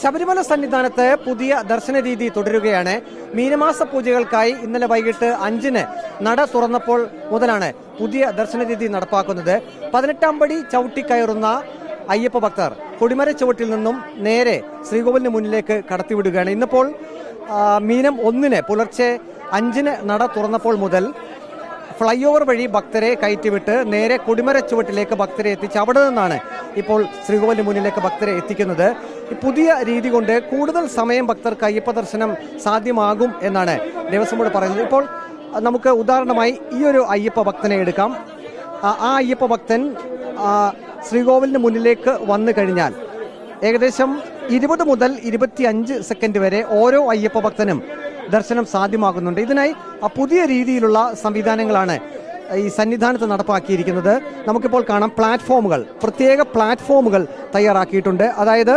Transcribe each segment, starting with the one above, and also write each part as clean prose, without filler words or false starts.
ശബരിമല സന്നിധാനത്ത് പുതിയ ദർശന രീതി തുടരുകയാണ്. മീനമാസ പൂജകൾക്കായി ഇന്നലെ വൈകിട്ട് 5-ന് നട തുറന്നപ്പോൾ മുതലാണ് പുതിയ ദർശന രീതി നടപ്പാക്കുന്നത്. 18-ാം പടി ചവിട്ടിക്കയറുന്ന അയ്യപ്പ ഭക്തർ കൊടിമര ചുവട്ടിൽ നിന്നും നേരെ ശ്രീകോവിലിന് മുന്നിലേക്ക് കടത്തിവിടുകയാണ്. ഇന്നിപ്പോൾ മീനം 1-ന് പുലർച്ചെ 5-ന് നട തുറന്നപ്പോൾ മുതൽ ഫ്ലൈ ഓവർ വഴി ഭക്തരെ കയറ്റിവിട്ട് നേരെ കൊടിമര ചുവട്ടിലേക്ക് ഭക്തരെ എത്തിച്ച് അവിടെ നിന്നാണ് ഇപ്പോൾ ശ്രീകോവിലിന് മുന്നിലേക്ക് ഭക്തരെ എത്തിക്കുന്നത്. പുതിയ രീതി കൊണ്ട് കൂടുതൽ സമയം ഭക്തർക്ക് അയ്യപ്പ ദർശനം സാധ്യമാകും എന്നാണ് ദേവസ്വം ബോർഡ് പറയുന്നത്. ഇപ്പോൾ നമുക്ക് ഉദാഹരണമായി ഈ ഒരു അയ്യപ്പ ഭക്തനെ എടുക്കാം. ആ അയ്യപ്പ ഭക്തൻ ശ്രീകോവിലിന് മുന്നിലേക്ക് വന്നു കഴിഞ്ഞാൽ ഏകദേശം 20 മുതൽ 25 സെക്കൻഡ് വരെ ഓരോ അയ്യപ്പ ഭക്തനും ദർശനം സാധ്യമാകുന്നുണ്ട്. ഇതിനായി പുതിയ രീതിയിലുള്ള സംവിധാനങ്ങളാണ് ഈ സന്നിധാനത്ത് നടപ്പാക്കിയിരിക്കുന്നത്. നമുക്കിപ്പോൾ കാണാം, പ്രത്യേക പ്ലാറ്റ്ഫോമുകൾ തയ്യാറാക്കിയിട്ടുണ്ട്. അതായത്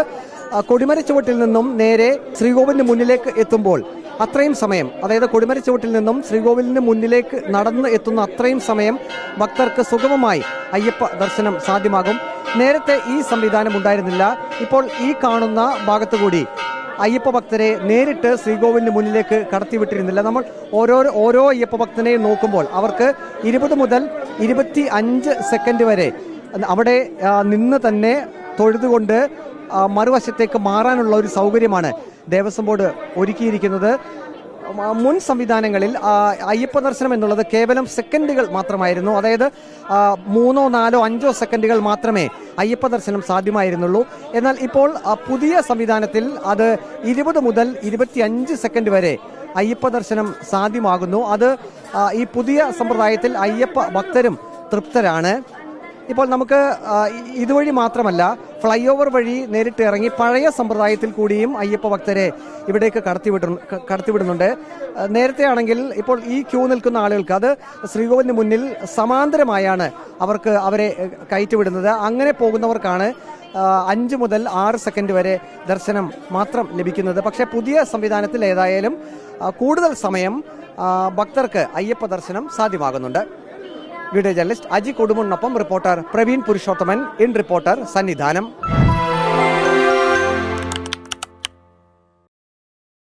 കൊടിമര ചുവട്ടിൽ നിന്നും നേരെ ശ്രീകോവിലിന് മുന്നിലേക്ക് എത്തുമ്പോൾ അത്രയും സമയം, അതായത് കൊടിമര ചുവട്ടിൽ നിന്നും ശ്രീകോവിലിന് മുന്നിലേക്ക് നടന്ന് എത്തുന്ന അത്രയും സമയം ഭക്തർക്ക് സുഗമമായി അയ്യപ്പ ദർശനം സാധ്യമാകും. നേരത്തെ ഈ സംവിധാനം ഉണ്ടായിരുന്നില്ല. ഇപ്പോൾ ഈ കാണുന്ന ഭാഗത്തുകൂടി അയ്യപ്പ ഭക്തരെ നേരിട്ട് ശ്രീകോവിലിന് മുന്നിലേക്ക് കടത്തിവിട്ടിരുന്നില്ല. നമ്മൾ ഓരോ അയ്യപ്പ ഭക്തനെയും നോക്കുമ്പോൾ അവർക്ക് 20 മുതൽ 25 സെക്കൻഡ് വരെ അവിടെ നിന്ന് തന്നെ തൊഴുതുകൊണ്ട് മറുവശത്തേക്ക് മാറാനുള്ള ഒരു സൗകര്യമാണ് ദേവസ്വം ബോർഡ് ഒരുക്കിയിരിക്കുന്നത്. മുൻ സംവിധാനങ്ങളിൽ അയ്യപ്പ ദർശനം എന്നുള്ളത് കേവലം സെക്കൻഡുകൾ മാത്രമായിരുന്നു. അതായത് 3, 4, 5 സെക്കൻഡുകൾ മാത്രമേ അയ്യപ്പ ദർശനം സാധ്യമായിരുന്നുള്ളൂ. എന്നാൽ ഇപ്പോൾ പുതിയ സംവിധാനത്തിൽ അത് 20 മുതൽ 25 സെക്കൻഡ് വരെ അയ്യപ്പ ദർശനം സാധ്യമാകുന്നു. അത് ഈ പുതിയ സമ്പ്രദായത്തിൽ അയ്യപ്പ ഭക്തരും തൃപ്തരാണ്. ഇപ്പോൾ നമുക്ക് ഇതുവഴി മാത്രമല്ല, ഫ്ലൈ ഓവർ വഴി നേരിട്ട് ഇറങ്ങി പഴയ സമ്പ്രദായത്തിൽ കൂടിയും അയ്യപ്പ ഭക്തരെ ഇവിടേക്ക് കടത്തിവിടുന്നുണ്ട്. നേരത്തെ ആണെങ്കിൽ ഇപ്പോൾ ഈ ക്യൂ നിൽക്കുന്ന ആളുകൾക്ക് അത് ശ്രീകോവിലിന് മുന്നിൽ സമാന്തരമായാണ് അവരെ കയറ്റിവിടുന്നത്. അങ്ങനെ പോകുന്നവർക്കാണ് 5 മുതൽ 6 സെക്കൻഡ് വരെ ദർശനം മാത്രം ലഭിക്കുന്നത്. പക്ഷേ പുതിയ സംവിധാനത്തിൽ ഏതായാലും കൂടുതൽ സമയം ഭക്തർക്ക് അയ്യപ്പ ദർശനം സാധ്യമാകുന്നുണ്ട്. വീഡിയോ ജേർണലിസ്റ്റ് അജി കൊടുമുണ്ണൊപ്പം reporter Praveen Purushothaman, in reporter Sannidhanam.